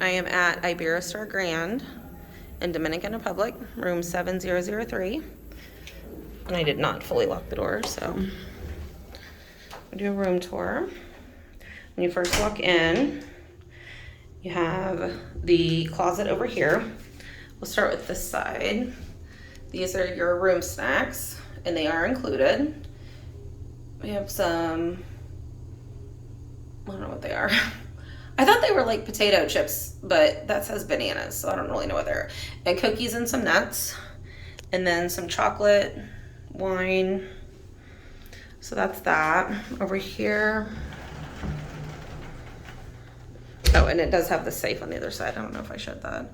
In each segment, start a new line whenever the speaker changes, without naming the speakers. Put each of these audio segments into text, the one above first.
I am at Iberostar Grand in Dominican Republic, room 7003. And I did not fully lock the door, so I'll do a room tour. When you first walk in, you have the closet over here. We'll start with this side. These are your room snacks, and they are included. We have some, I don't know what they are. I thought they were like potato chips, but that says bananas, so I don't really know what they're. And cookies and some nuts, and then some chocolate, wine. So that's that. Over here. Oh, and it does have the safe on the other side. I don't know if I showed that.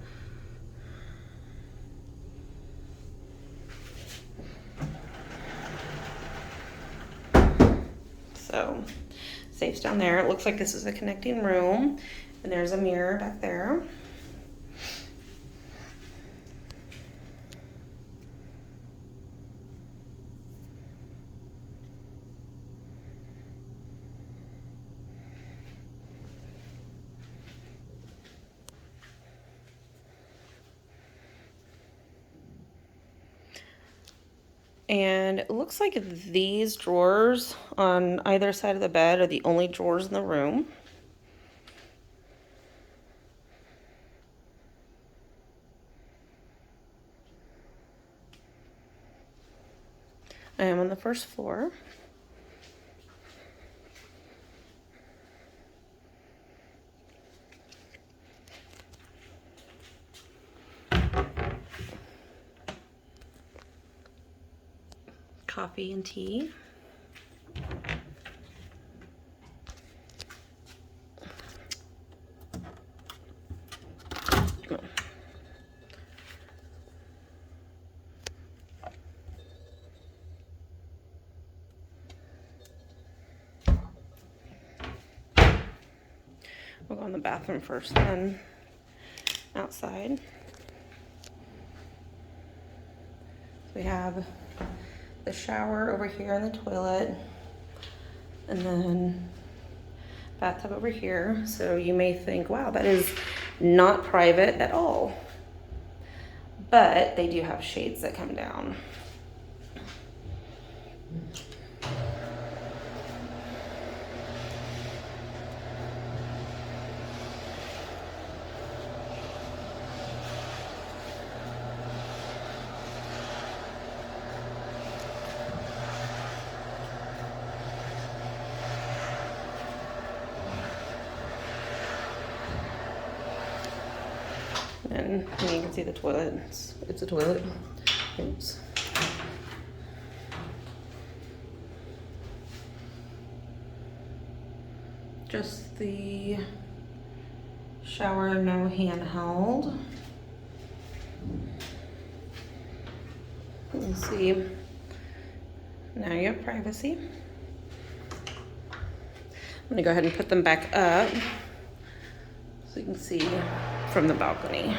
So, safe's down there. It looks like this is a connecting room, and there's a mirror back there. And it looks like these drawers on either side of the bed are the only drawers in the room. I am on the first floor. Coffee and tea. We'll go in the bathroom first, then outside. So we have the shower over here and the toilet, and then bathtub over here. So you may think, wow, that is not private at all. But they do have shades that come down. And you can see the toilet. It's a toilet. Oops. Just the shower, no handheld. You can see, now you have privacy. I'm gonna go ahead and put them back up so you can see from the balcony.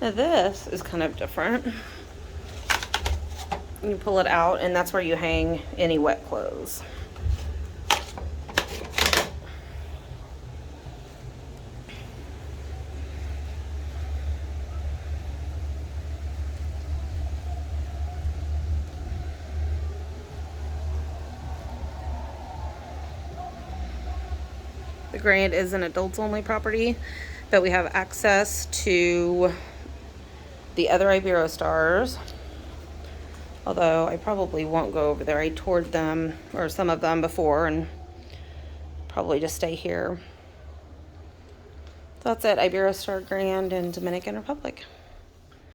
Now this is kind of different. You pull it out, and that's where you hang any wet clothes. The Grand is an adults only property, but we have access to the other Iberostars. Although I probably won't go over there. I toured them, or some of them, before, and probably just stay here. So that's it, Iberostar Grand in Dominican Republic.